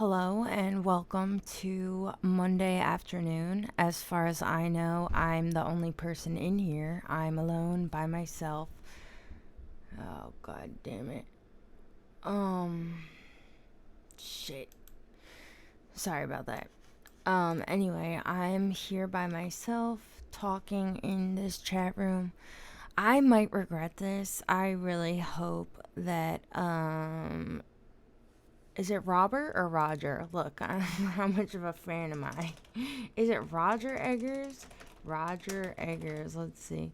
Hello and welcome to Monday afternoon. As far as I know, I'm the only person in here. I'm alone by myself. Oh, god damn it. Shit. Sorry about that. Anyway, I'm here by myself talking in this chat room. I might regret this. I really hope that, is it Robert or Roger? Look, how much of a fan am I? Is it Roger Eggers? Roger Eggers, let's see.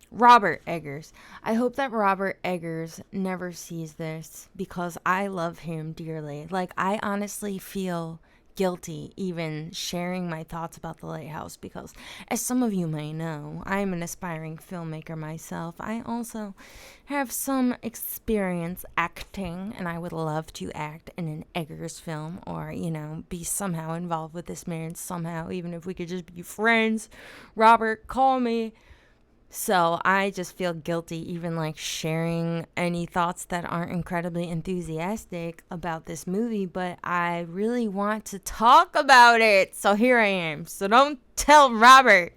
Robert Eggers. I hope that Robert Eggers never sees this because I love him dearly. Like, I honestly feel guilty even sharing my thoughts about the Lighthouse because, as some of you may know, I'm an aspiring filmmaker myself. I also have some experience acting, and I would love to act in an Eggers film or, be somehow involved with this man somehow, even if we could just be friends. Robert, call me. So I just feel guilty even like sharing any thoughts that aren't incredibly enthusiastic about this movie, but I really want to talk about it. So here I am. So don't tell Robert.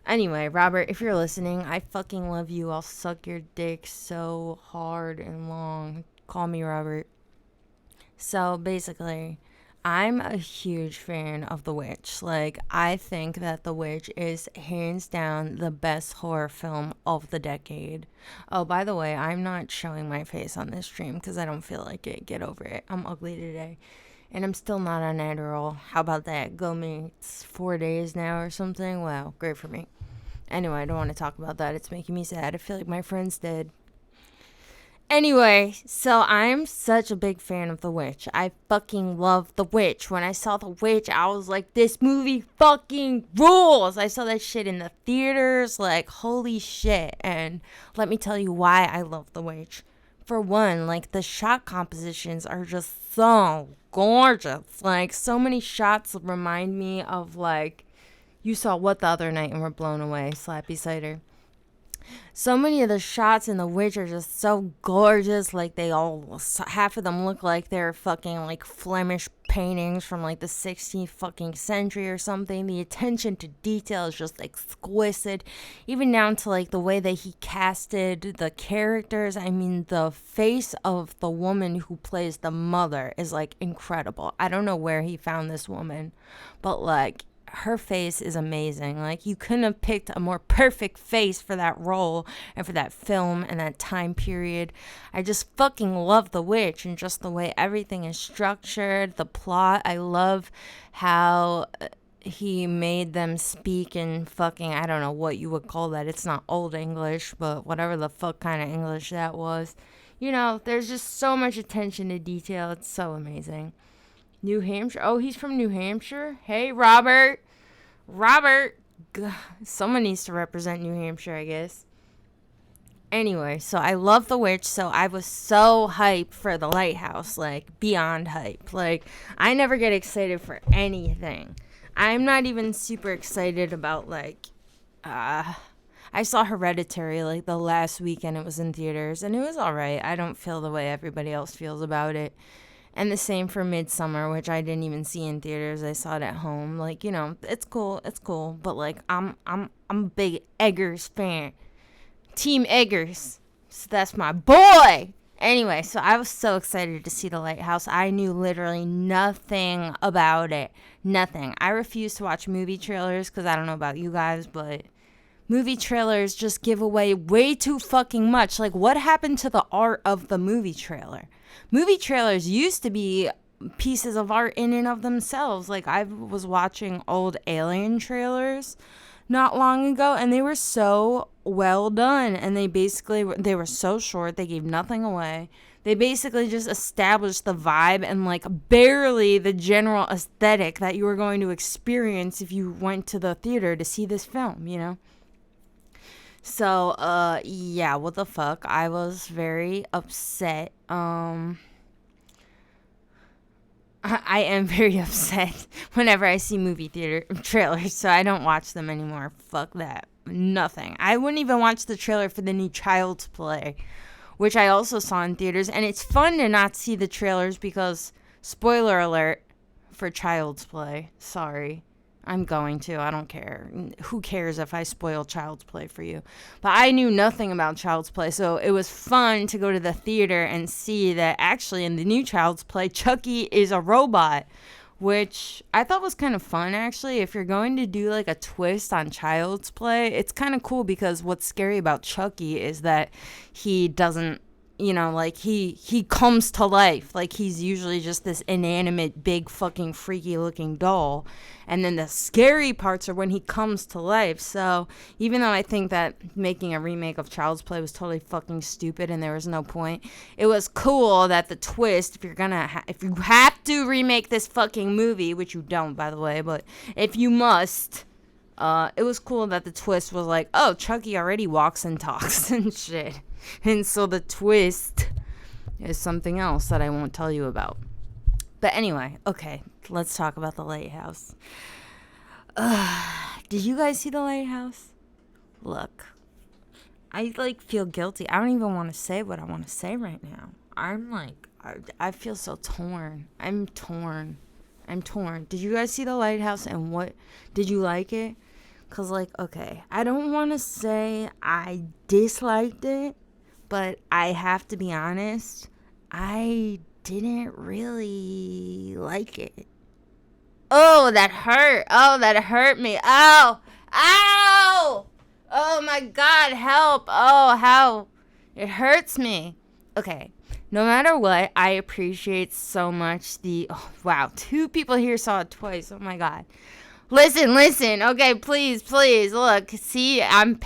Anyway, Robert, if you're listening, I fucking love you. I'll suck your dick so hard and long. Call me Robert. So basically, I'm a huge fan of The Witch. Like, I think that The Witch is hands down the best horror film of the decade. Oh, by the way, I'm not showing my face on this stream because I don't feel like it. Get over it. I'm ugly today. And I'm still not on Adderall. How about that? Go me. It's 4 days now or something. Wow, great for me. Anyway, I don't want to talk about that. It's making me sad. I feel like my friend's dead. Anyway, so I'm such a big fan of The Witch. I fucking love The Witch. When I saw The Witch, I was like, this movie fucking rules. I saw that shit in the theaters, like, holy shit. And let me tell you why I love The Witch. For one, like, the shot compositions are just so gorgeous. Like, so many shots remind me of, like, you saw What the Other Night and were blown away, Slappy Cider. So many of the shots in The Witch are just so gorgeous. Like, half of them look like they're fucking, like, Flemish paintings from, like, the 16th fucking century or something. The attention to detail is just exquisite. Even down to, like, the way that he casted the characters. I mean, the face of the woman who plays the mother is, like, incredible. I don't know where he found this woman, but, like, her face is amazing. Like, you couldn't have picked a more perfect face for that role and for that film and that time period. I just fucking love The Witch and just the way everything is structured, the plot. I love how he made them speak in fucking, I don't know what you would call that. It's not Old English, but whatever the fuck kind of English that was. There's just so much attention to detail. It's so amazing. New Hampshire. Oh, he's from New Hampshire? Hey, Robert. Robert. God, someone needs to represent New Hampshire, I guess. Anyway, so I love The Witch, so I was so hyped for The Lighthouse, like, beyond hype. Like, I never get excited for anything. I'm not even super excited about, like, I saw Hereditary, like, the last weekend it was in theaters, and it was alright. I don't feel the way everybody else feels about it. And the same for Midsummer, which I didn't even see in theaters. I saw it at home. Like, it's cool. But, like, I'm a big Eggers fan. Team Eggers. So that's my boy. Anyway, so I was so excited to see The Lighthouse. I knew literally nothing about it. Nothing. I refuse to watch movie trailers because I don't know about you guys, but movie trailers just give away way too fucking much. Like, what happened to the art of the movie trailer? Movie trailers used to be pieces of art in and of themselves. Like, I was watching old Alien trailers not long ago, and they were so well done. And they were so short. They gave nothing away. They basically just established the vibe and, like, barely the general aesthetic that you were going to experience if you went to the theater to see this film, So, yeah, what the fuck? I was very upset. I am very upset whenever I see movie theater trailers, so I don't watch them anymore. Fuck that. Nothing. I wouldn't even watch the trailer for the new Child's Play which I also saw in theaters. And it's fun to not see the trailers because, spoiler alert, for Child's Play. Sorry. I'm going to. I don't care. Who cares if I spoil Child's Play for you? But I knew nothing about Child's Play, so it was fun to go to the theater and see that actually in the new Child's Play, Chucky is a robot, which I thought was kind of fun, actually. If you're going to do like a twist on Child's Play, it's kind of cool because what's scary about Chucky is that he doesn't, like he comes to life. Like he's usually just this inanimate, big, fucking freaky looking doll. And then the scary parts are when he comes to life. So even though I think that making a remake of Child's Play was totally fucking stupid and there was no point, it was cool that the twist, if you have to remake this fucking movie, which you don't, by the way, but if you must, it was cool that the twist was like, oh, Chucky already walks and talks and shit. And so the twist is something else that I won't tell you about. But anyway, okay, let's talk about the Lighthouse. Did you guys see the Lighthouse? Look, I feel guilty. I don't even want to say what I want to say right now. I feel so torn. I'm torn. Did you guys see the Lighthouse, and what did you like it? Cause okay, I don't want to say I disliked it, but I have to be honest, I didn't really like it. Oh, that hurt. Oh, that hurt me. Oh, ow! Oh my God, help! Oh, how it hurts me. Okay, no matter what, I appreciate so much wow, 2 people here saw it twice. Oh my God. Listen. Okay, please, look. See, I'm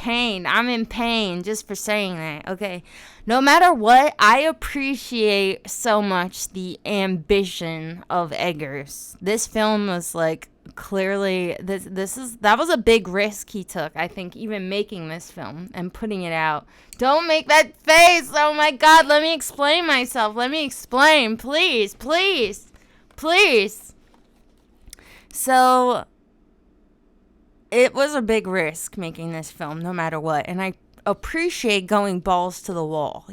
in pain just for saying that. Okay, no matter what, I appreciate so much the ambition of Eggers. This film was clearly that was a big risk he took. I think even making this film and putting it out. Don't make that face. Oh my God, let me explain myself. Let me explain, please. So it was a big risk making this film, no matter what. And I appreciate going balls to the wall,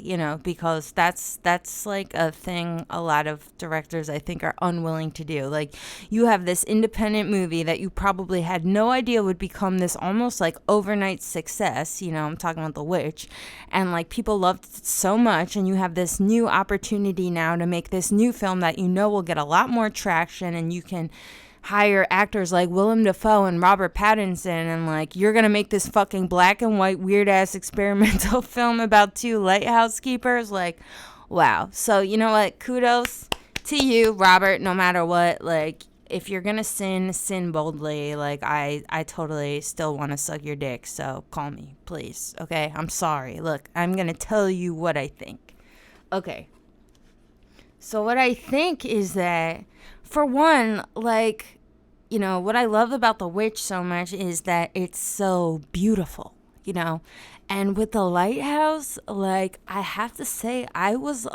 because that's a thing a lot of directors, I think, are unwilling to do. You have this independent movie that you probably had no idea would become this almost overnight success. I'm talking about The Witch. And people loved it so much. And you have this new opportunity now to make this new film that will get a lot more traction, and you can hire actors like Willem Dafoe and Robert Pattinson, and you're gonna make this fucking black and white weird ass experimental film about 2 lighthouse keepers. Wow. So you know what? Kudos to you, Robert. No matter what, if you're gonna sin boldly. I totally still want to suck your dick. So call me, please. Okay. I'm sorry. Look, I'm gonna tell you what I think. Okay. So what I think is that, for one, what I love about The Witch so much is that it's so beautiful, and with The Lighthouse, I have to say, I was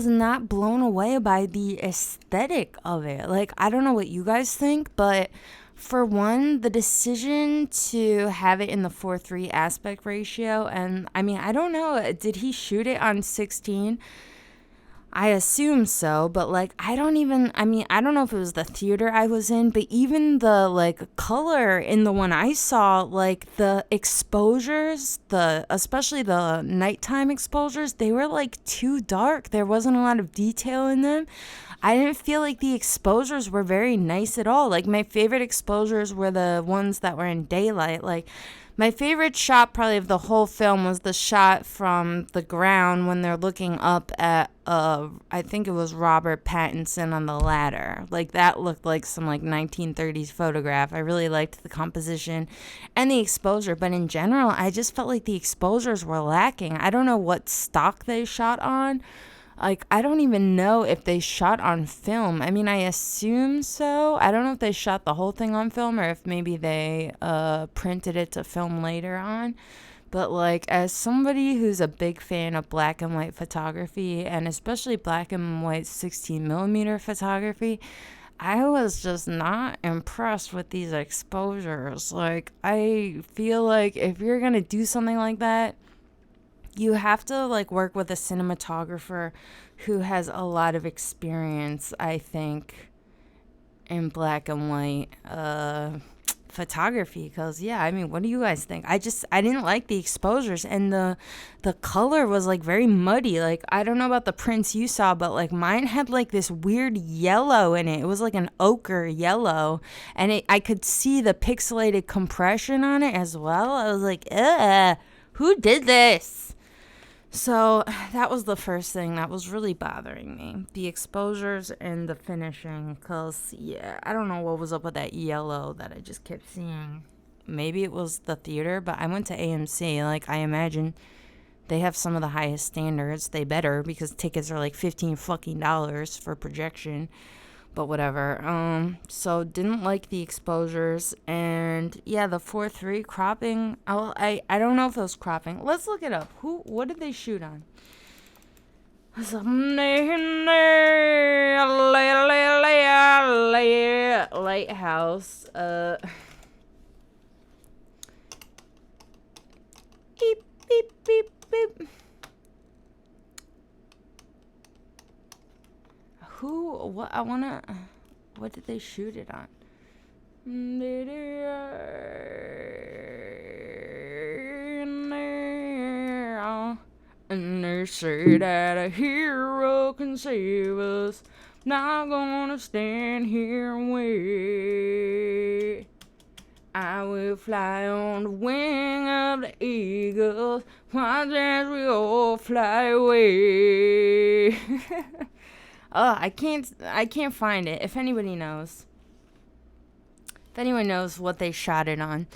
not blown away by the aesthetic of it. I don't know what you guys think, but for one, the decision to have it in the 4:3 aspect ratio, and I don't know, did he shoot it on 16? I assume so, but I don't know if it was the theater I was in, but even the color in the one I saw, the exposures, especially the nighttime exposures, they were too dark. There wasn't a lot of detail in them. I didn't feel like the exposures were very nice at all. My favorite exposures were the ones that were in daylight. My favorite shot probably of the whole film was the shot from the ground when they're looking up at, I think it was Robert Pattinson on the ladder. That looked like some 1930s photograph. I really liked the composition and the exposure, but in general, I just felt like the exposures were lacking. I don't know what stock they shot on. I don't even know if they shot on film. I assume so. I don't know if they shot the whole thing on film or if maybe they printed it to film later on. But as somebody who's a big fan of black and white photography, and especially black and white 16mm photography, I was just not impressed with these exposures. I feel like if you're gonna do something like that, you have to like work with a cinematographer who has a lot of experience, I think, in black and white photography. Because yeah, I mean, what do you guys think? I didn't like the exposures, and the color was like very muddy. Like, I don't know about the prints you saw, but like mine had like this weird yellow in it. It was like an ochre yellow, and I could see the pixelated compression on it as well. I was like, ugh, who did this? So that was the first thing that was really bothering me, the exposures and the finishing. Because yeah, I don't know what was up with that yellow that I just kept seeing. Maybe it was the theater, but I went to AMC. Like, I imagine they have some of the highest standards. They better, because tickets are like $15 for projection. But whatever. So didn't like the exposures, and yeah, the 4:3 cropping. I don't know if it was cropping. Let's look it up. What did they shoot on? Lighthouse. Beep beep beep beep. What did they shoot it on? And they say that a hero can save us. Not gonna stand here and wait. I will fly on the wing of the eagles. Watch as we all fly away. Oh, I can't find it. If anybody knows. If anyone knows what they shot it on.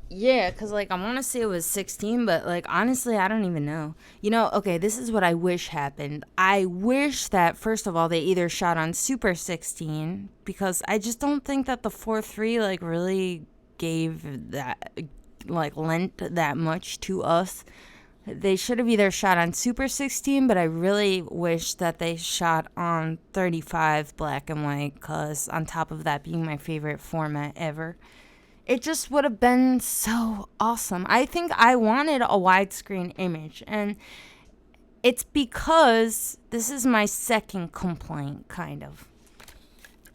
Yeah, because, like, I want to say it was 16, but, like, honestly, I don't even know. You know, okay, this is what I wish happened. I wish that, first of all, they either shot on Super 16, because I just don't think that the 4:3, like, really gave that, like, lent that much to us. They should have either shot on Super 16, but I really wish that they shot on 35 black and white, because on top of that being my favorite format ever, it just would have been so awesome. I think I wanted a widescreen image, and it's because this is my second complaint, kind of.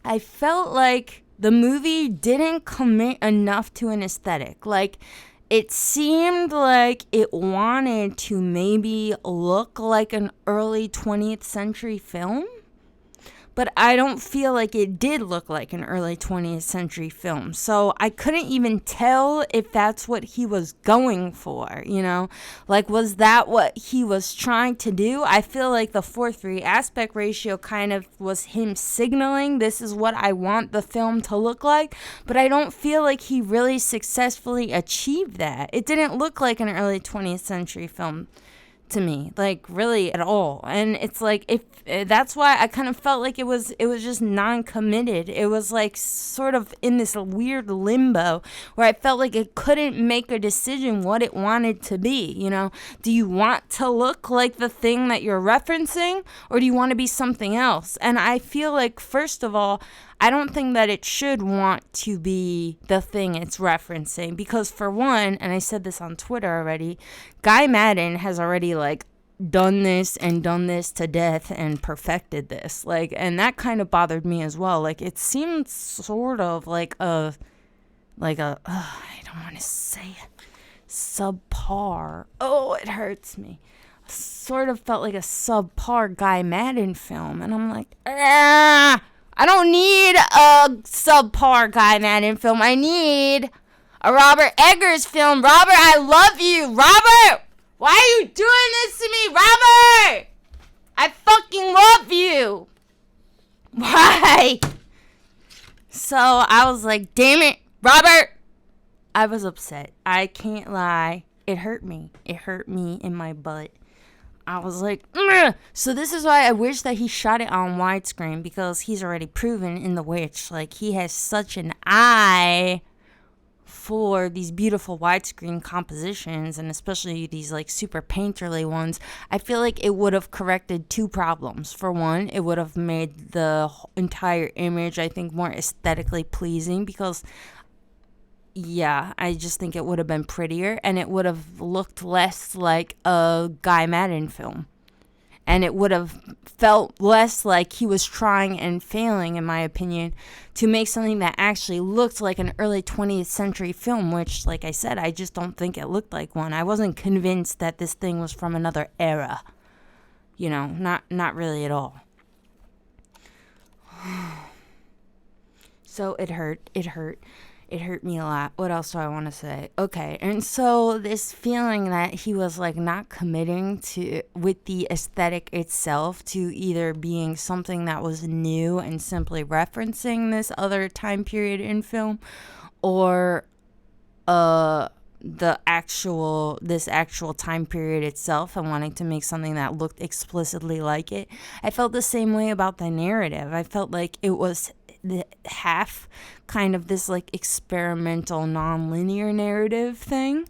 I felt like the movie didn't commit enough to an aesthetic. Like, it seemed like it wanted to maybe look like an early 20th century film, but I don't feel like it did look like an early 20th century film. So I couldn't even tell if that's what he was going for, you know? Like, was that what he was trying to do? I feel like the 4:3 aspect ratio kind of was him signaling this is what I want the film to look like, but I don't feel like he really successfully achieved that. It didn't look like an early 20th century film to me, like, really at all. And it's like, if that's why I kind of felt like it was just non-committed. It was like sort of in this weird limbo where I felt like it couldn't make a decision what it wanted to be. You know, do you want to look like the thing that you're referencing, or do you want to be something else? And I feel like, first of all, I don't think that it should want to be the thing it's referencing, because for one, and I said this on Twitter already, Guy Madden has already like done this to death and perfected this. Like, and that kind of bothered me as well. Like, it seemed sort of like I don't want to say it, subpar. Oh, it hurts me. Sort of felt like a subpar Guy Madden film, and I'm like, I don't need a subpar Guy Madden film. I need a Robert Eggers film. Robert, I love you. Robert, why are you doing this to me? Robert, I fucking love you. Why? So I was like, damn it, Robert. I was upset. I can't lie. It hurt me. It hurt me in my butt. I was like, ugh. So this is why I wish that he shot it on widescreen, because he's already proven in The Witch, like, he has such an eye for these beautiful widescreen compositions, and especially these like super painterly ones. I feel like it would have corrected two problems. For one, it would have made the entire image, I think, more aesthetically pleasing, because yeah, I just think it would have been prettier and it would have looked less like a Guy Madden film. And it would have felt less like he was trying and failing, in my opinion, to make something that actually looked like an early 20th century film, which, like I said, I just don't think it looked like one. I wasn't convinced that this thing was from another era. You know, not really at all. So it hurt. It hurt. It hurt me a lot. What else do I want to say? Okay, and so this feeling that he was like not committing to with the aesthetic itself to either being something that was new and simply referencing this other time period in film, or this actual time period itself and wanting to make something that looked explicitly like it. I felt the same way about the narrative. I felt like it was the half kind of this like experimental non-linear narrative thing,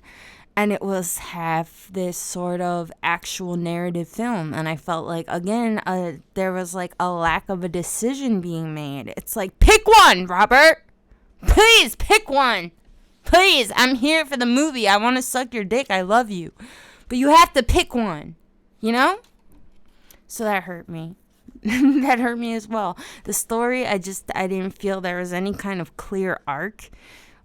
and it was half this sort of actual narrative film. And I felt like, again, there was like a lack of a decision being made. It's like, pick one, Robert, please pick one, please. I'm here for the movie. I want to suck your dick. I love you, but you have to pick one, you know. So that hurt me. That hurt me as well. The story, I didn't feel there was any kind of clear arc.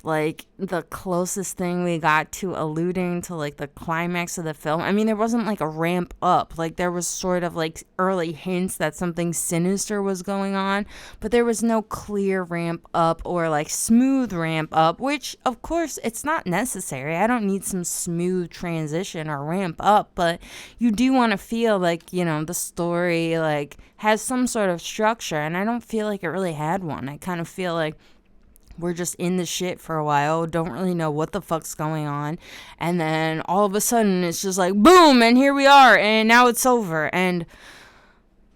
Like, the closest thing we got to alluding to, like, the climax of the film, I mean, there wasn't, like, a ramp up. Like, there was sort of, like, early hints that something sinister was going on, but there was no clear ramp up or, like, smooth ramp up, which, of course, it's not necessary. I don't need some smooth transition or ramp up, but you do want to feel like, you know, the story, like, has some sort of structure, and I don't feel like it really had one. I kind of feel like we're just in the shit for a while, don't really know what the fuck's going on, and then all of a sudden it's just like boom, and here we are, and now it's over. And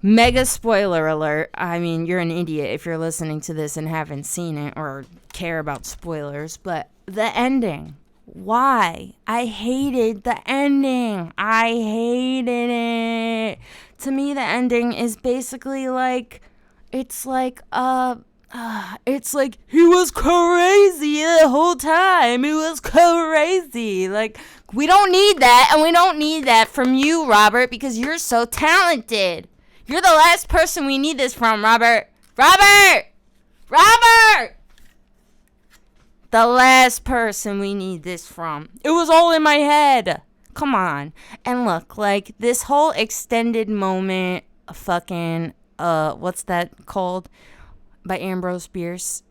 mega spoiler alert, I mean, you're an idiot if you're listening to this and haven't seen it or care about spoilers, but the ending, why? I hated the ending. I hated it. To me, the ending is basically like, it's like he was crazy the whole time. He was crazy. Like, we don't need that, and we don't need that from you, Robert, because you're so talented. You're the last person we need this from, Robert. Robert! The last person we need this from. It was all in my head. Come on. And look, like, this whole extended moment, fucking, what's that called? By Ambrose Bierce,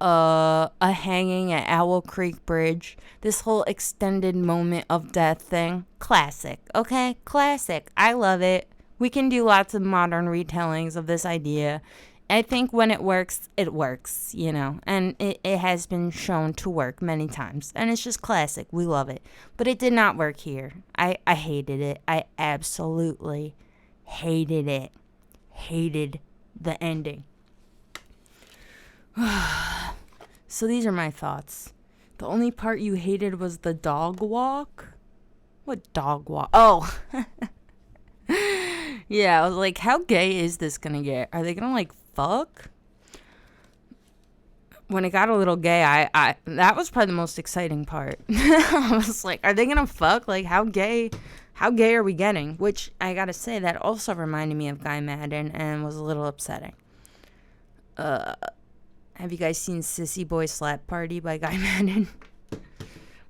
a hanging at Owl Creek Bridge. This whole extended moment of death thing. Classic, okay? Classic. I love it. We can do lots of modern retellings of this idea. I think when it works, you know. And it has been shown to work many times. And it's just classic. We love it. But it did not work here. I hated it. I absolutely hated it. Hated the ending. So these are my thoughts. The only part you hated was the dog walk? What dog walk? Oh. Yeah, I was like, how gay is this gonna get? Are they gonna, like, fuck? When it got a little gay, I that was probably the most exciting part. I was like, are they gonna fuck? Like, how gay are we getting? Which, I gotta say, that also reminded me of Guy Madden and was a little upsetting. Have you guys seen Sissy Boy Slap Party by Guy Madden?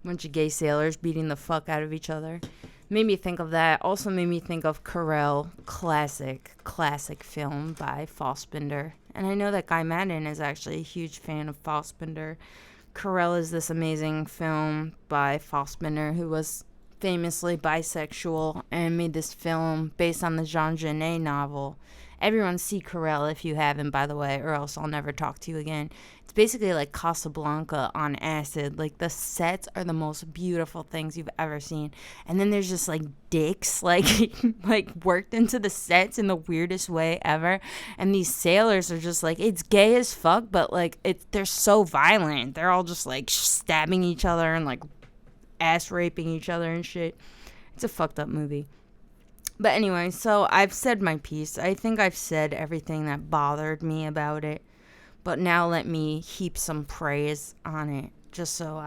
Bunch of gay sailors beating the fuck out of each other. Made me think of that. Also made me think of Carell, classic film by Fassbinder. And I know that Guy Madden is actually a huge fan of Fassbinder. Carell is this amazing film by Fassbinder, who was famously bisexual and made this film based on the Jean Genet novel. Everyone see Carell if you haven't, by the way, or else I'll never talk to you again. It's basically like Casablanca on acid. Like, the sets are the most beautiful things you've ever seen. And then there's just, like, dicks, like, like, worked into the sets in the weirdest way ever. And these sailors are just, like, it's gay as fuck, but, like, they're so violent. They're all just, like, stabbing each other and, like, ass raping each other and shit. It's a fucked up movie. But anyway, so I've said my piece. I think I've said everything that bothered me about it. But now let me heap some praise on it. just so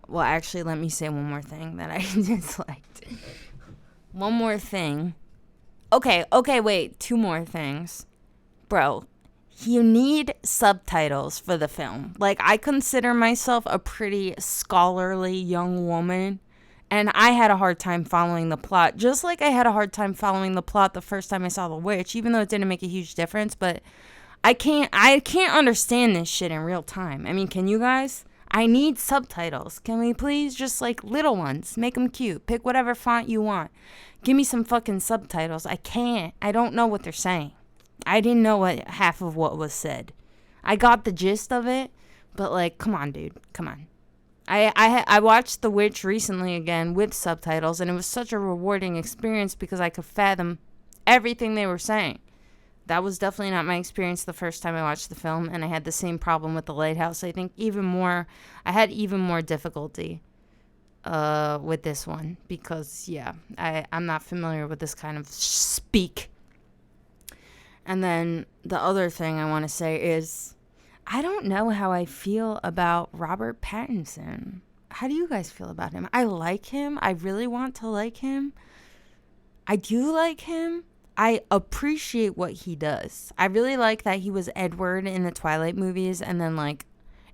well, actually, let me say one more thing that I disliked. One more thing. Okay, wait. 2 more things. Bro, you need subtitles for the film. Like, I consider myself a pretty scholarly young woman, and I had a hard time following the plot. Just like I had a hard time following the plot the first time I saw The Witch, even though it didn't make a huge difference, but I can't understand this shit in real time. I mean, can you guys? I need subtitles. Can we please just, like, little ones? Make them cute. Pick whatever font you want. Give me some fucking subtitles. I can't. I don't know what they're saying. I didn't know what half of what was said. I got the gist of it, but, like, come on, dude. Come on. I watched The Witch recently again with subtitles, and it was such a rewarding experience because I could fathom everything they were saying. That was definitely not my experience the first time I watched the film, and I had the same problem with The Lighthouse. I think I had even more difficulty with this one because, yeah, I'm not familiar with this kind of speak. And then the other thing I want to say is I don't know how I feel about Robert Pattinson. How do you guys feel about him? I like him. I really want to like him. I do like him. I appreciate what he does. I really like that he was Edward in the Twilight movies, and then, like,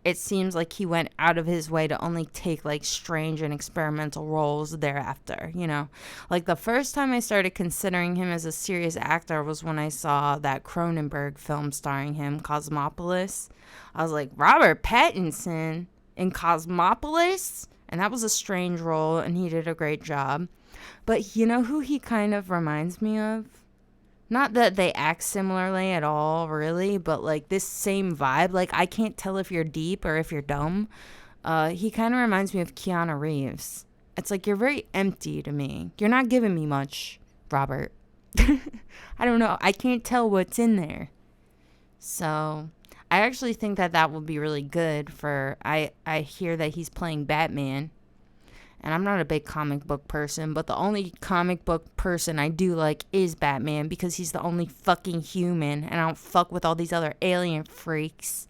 it seems like he went out of his way to only take, like, strange and experimental roles thereafter, you know? Like, the first time I started considering him as a serious actor was when I saw that Cronenberg film starring him, Cosmopolis. I was like, Robert Pattinson in Cosmopolis? And that was a strange role, and he did a great job. But you know who he kind of reminds me of? Not that they act similarly at all, really, but, like, this same vibe. Like, I can't tell if you're deep or if you're dumb. He kind of reminds me of Keanu Reeves. It's like, you're very empty to me. You're not giving me much, Robert. I don't know. I can't tell what's in there. So, I actually think that would be really good for... I hear that he's playing Batman. And I'm not a big comic book person, but the only comic book person I do like is Batman because he's the only fucking human, and I don't fuck with all these other alien freaks.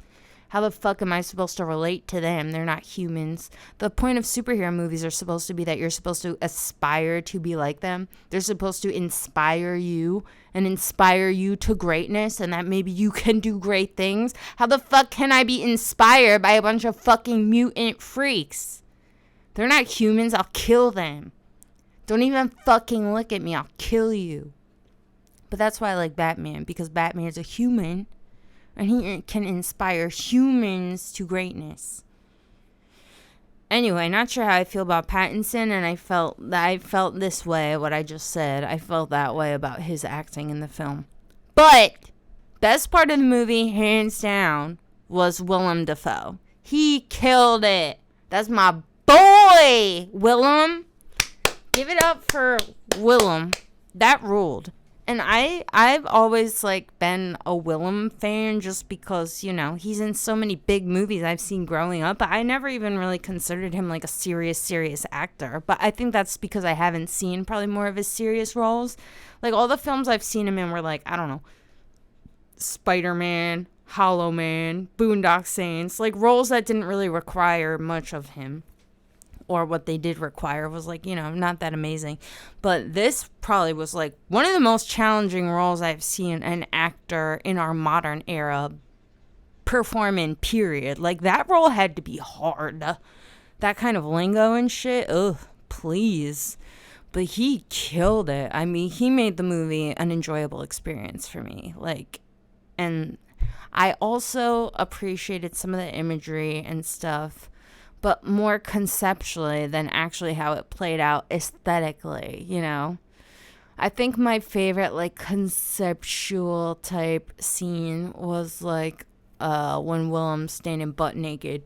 How the fuck am I supposed to relate to them? They're not humans. The point of superhero movies are supposed to be that you're supposed to aspire to be like them. They're supposed to inspire you and inspire you to greatness, and that maybe you can do great things. How the fuck can I be inspired by a bunch of fucking mutant freaks? They're not humans. I'll kill them. Don't even fucking look at me. I'll kill you. But that's why I like Batman, because Batman is a human, and he can inspire humans to greatness. Anyway, not sure how I feel about Pattinson, and I felt this way, what I just said. I felt that way about his acting in the film. But best part of the movie, hands down, was Willem Dafoe. He killed it. That's my boy, Willem. Give it up for Willem. That ruled. And I've always, like, been a Willem fan just because, you know, he's in so many big movies I've seen growing up. But I never even really considered him, like, a serious actor. But I think that's because I haven't seen probably more of his serious roles. Like, all the films I've seen him in were, like, I don't know, Spider-Man, Hollow Man, Boondock Saints. Like, roles that didn't really require much of him. Or what they did require was, like, you know, not that amazing. But this probably was, like, one of the most challenging roles I've seen an actor in our modern era perform in, period. Like, that role had to be hard. That kind of lingo and shit, ugh, please. But he killed it. I mean, he made the movie an enjoyable experience for me. Like, and I also appreciated some of the imagery and stuff, but more conceptually than actually how it played out aesthetically, you know? I think my favorite, like, conceptual type scene was, like, when Willem's standing butt naked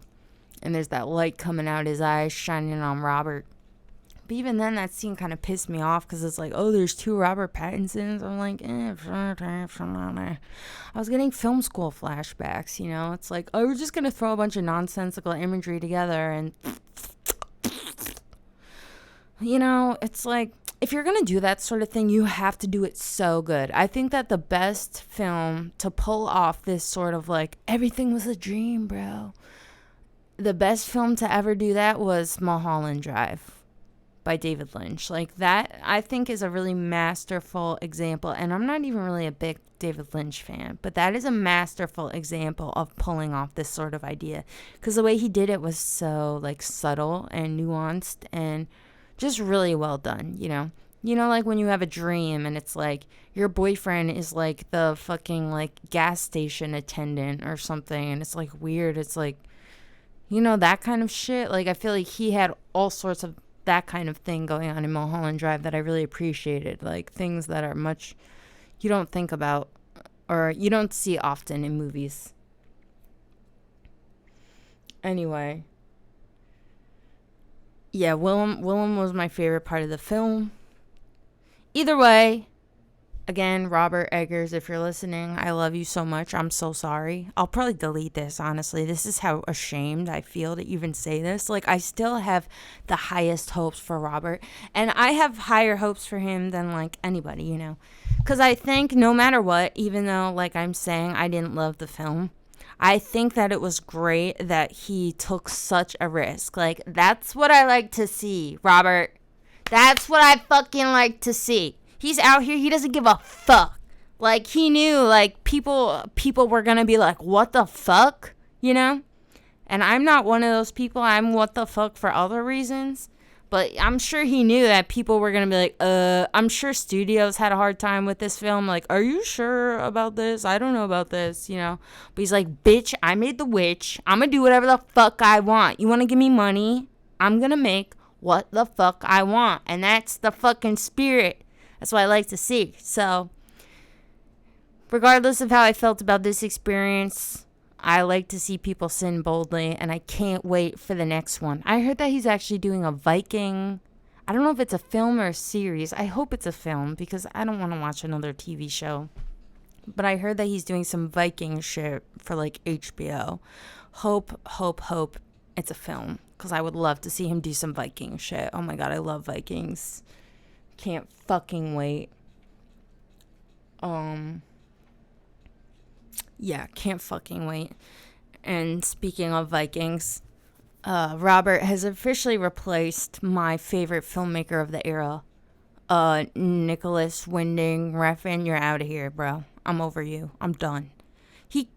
and there's that light coming out his eyes shining on Robert. But even then, that scene kind of pissed me off because it's like, oh, there's 2 Robert Pattinsons. I'm like, I was getting film school flashbacks, you know? It's like, oh, we're just going to throw a bunch of nonsensical imagery together and, you know, it's like, if you're going to do that sort of thing, you have to do it so good. I think that the best film to pull off this sort of, like, everything was a dream, bro, the best film to ever do that was Mulholland Drive by David Lynch. Like, that, I think, is a really masterful example. And I'm not even really a big David Lynch fan, but that is a masterful example of pulling off this sort of idea. Because the way he did it was so, like, subtle and nuanced and just really well done, you know? You know, like when you have a dream and it's like your boyfriend is like the fucking, like, gas station attendant or something, and it's like weird. It's like, you know, that kind of shit. Like, I feel like he had all sorts of that kind of thing going on in Mulholland Drive that I really appreciated. Like, things that are much you don't think about or you don't see often in movies. Anyway. Yeah, Willem was my favorite part of the film. Either way, again, Robert Eggers, if you're listening, I love you so much. I'm so sorry. I'll probably delete this, honestly. This is how ashamed I feel to even say this. Like, I still have the highest hopes for Robert. And I have higher hopes for him than, like, anybody, you know. Because I think no matter what, even though, like I'm saying, I didn't love the film, I think that it was great that he took such a risk. Like, that's what I like to see, Robert. That's what I fucking like to see. He's out here. He doesn't give a fuck. Like, he knew, like, people were going to be like, what the fuck? You know? And I'm not one of those people. I'm what the fuck for other reasons. But I'm sure he knew that people were going to be like, I'm sure studios had a hard time with this film. Like, are you sure about this? I don't know about this, you know? But he's like, bitch, I made The Witch. I'm going to do whatever the fuck I want. You want to give me money? I'm going to make what the fuck I want. And that's the fucking spirit. That's what I like to see. So, regardless of how I felt about this experience, I like to see people sin boldly, and I can't wait for the next one. I heard that he's actually doing a Viking. I don't know if it's a film or a series. I hope it's a film because I don't want to watch another TV show. But I heard that he's doing some Viking shit for, like, HBO. Hope it's a film, because I would love to see him do some Viking shit. Oh my god, I love Vikings. Can't fucking wait. Yeah, can't fucking wait. And speaking of Vikings, Robert has officially replaced my favorite filmmaker of the era. Nicholas Winding Refn, you're out of here, bro. I'm over you. I'm done. He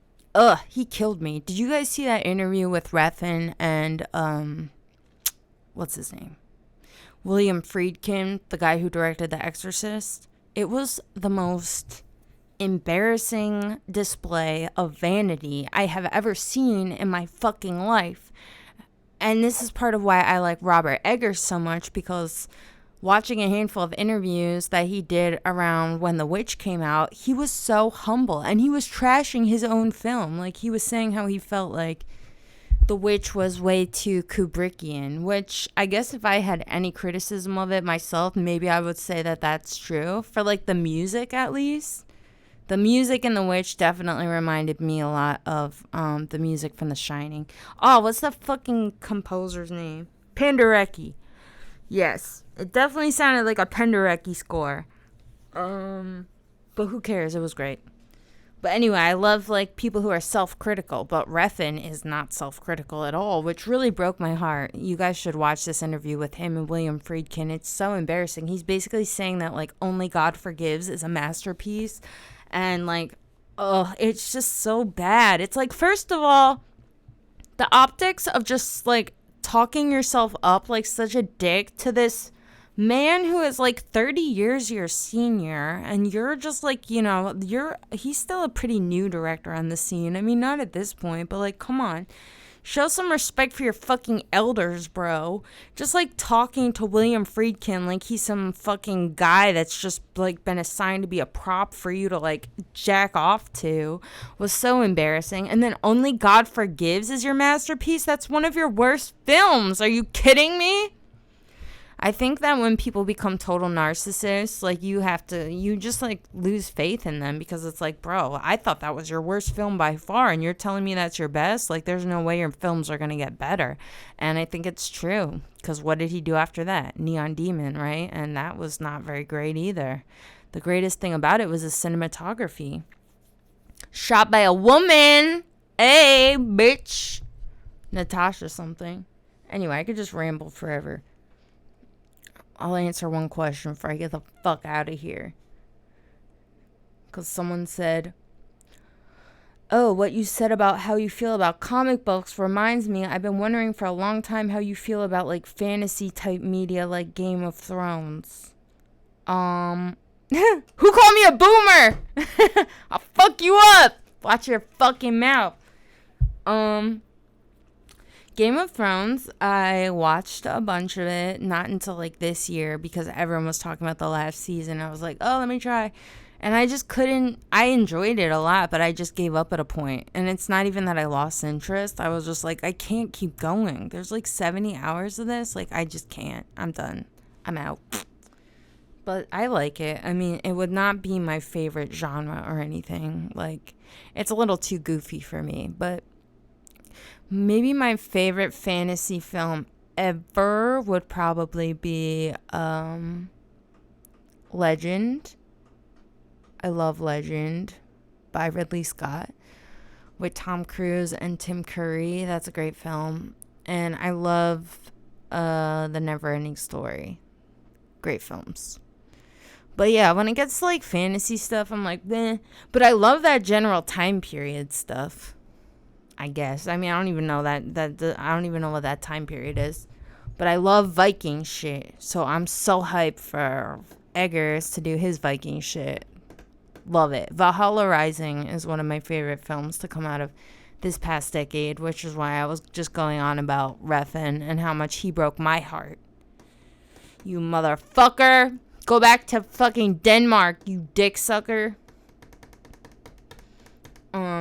killed me. Did you guys see that interview with Refn and, what's his name? William Friedkin, the guy who directed The Exorcist? It was the most embarrassing display of vanity I have ever seen in my fucking life. And this is part of why I like Robert Eggers so much, because watching a handful of interviews that he did around when The Witch came out, he was so humble and he was trashing his own film. Like, he was saying how he felt like The Witch was way too Kubrickian, which I guess if I had any criticism of it myself, maybe I would say that that's true. For, like, the music, at least. The music in The Witch definitely reminded me a lot of the music from The Shining. Oh, what's the fucking composer's name? Penderecki. Yes, it definitely sounded like a Penderecki score. But who cares? It was great. But anyway, I love, like, people who are self-critical, but Refn is not self-critical at all, which really broke my heart. You guys should watch this interview with him and William Friedkin. It's so embarrassing. He's basically saying that, like, Only God Forgives is a masterpiece. And, like, it's just so bad. It's like, first of all, the optics of just, like, talking yourself up like such a dick to this man who is like 30 years your senior, and you're just like, you know, he's still a pretty new director on the scene. I mean, not at this point, but like, come on. Show some respect for your fucking elders, bro. Just, like, talking to William Friedkin like he's some fucking guy that's just, like, been assigned to be a prop for you to, like, jack off to was so embarrassing. And then Only God Forgives is your masterpiece? That's one of your worst films. Are you kidding me? I think that when people become total narcissists, like, you just, like, lose faith in them, because it's like, bro, I thought that was your worst film by far, and you're telling me that's your best? Like, there's no way your films are going to get better. And I think it's true, because what did he do after that? Neon Demon, right? And that was not very great either. The greatest thing about it was the cinematography. Shot by a woman. Hey, bitch. Natasha something. Anyway, I could just ramble forever. I'll answer one question before I get the fuck out of here. Because someone said, oh, what you said about how you feel about comic books reminds me, I've been wondering for a long time how you feel about like fantasy type media like Game of Thrones. Who called me a boomer? I'll fuck you up. Watch your fucking mouth. Game of Thrones, I watched a bunch of it, not until like this year because everyone was talking about the last season. I was like, oh, let me try. And I just couldn't, I enjoyed it a lot, but I just gave up at a point. And it's not even that I lost interest. I was just like, I can't keep going. There's like 70 hours of this. Like, I just can't. I'm done. I'm out. But I like it. I mean, it would not be my favorite genre or anything. Like, it's a little too goofy for me. But maybe my favorite fantasy film ever would probably be Legend. I love Legend by Ridley Scott with Tom Cruise and Tim Curry. That's a great film. And I love The Neverending Story. Great films. But yeah, when it gets to like fantasy stuff, I'm like, meh. But I love that general time period stuff. I guess. I mean, I don't even know I don't even know what that time period is. But I love Viking shit. So I'm so hyped for Eggers to do his Viking shit. Love it. Valhalla Rising is one of my favorite films to come out of this past decade, which is why I was just going on about Refn and how much he broke my heart. You motherfucker. Go back to fucking Denmark, you dick sucker.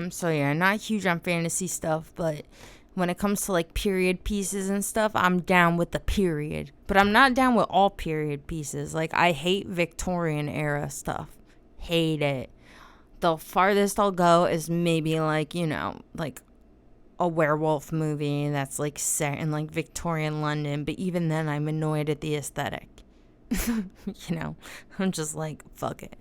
So yeah, not huge on fantasy stuff, but when it comes to like period pieces and stuff, I'm down with the period. But I'm not down with all period pieces. Like, I hate Victorian era stuff. Hate it. The farthest I'll go is maybe like, you know, like a werewolf movie that's like set in like Victorian London, but even then I'm annoyed at the aesthetic. You know, I'm just like, fuck it.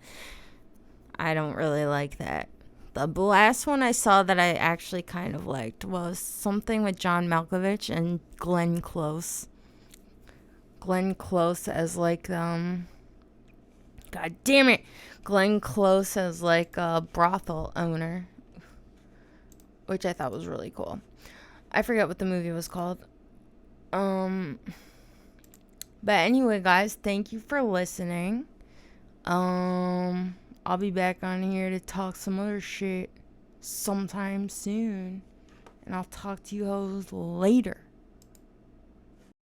I don't really like that. The last one I saw that I actually kind of liked was something with John Malkovich and Glenn Close. Glenn Close as like, God damn it. Glenn Close as like a brothel owner, which I thought was really cool. I forget what the movie was called. But anyway, guys, thank you for listening. I'll be back on here to talk some other shit sometime soon. And I'll talk to you hoes later.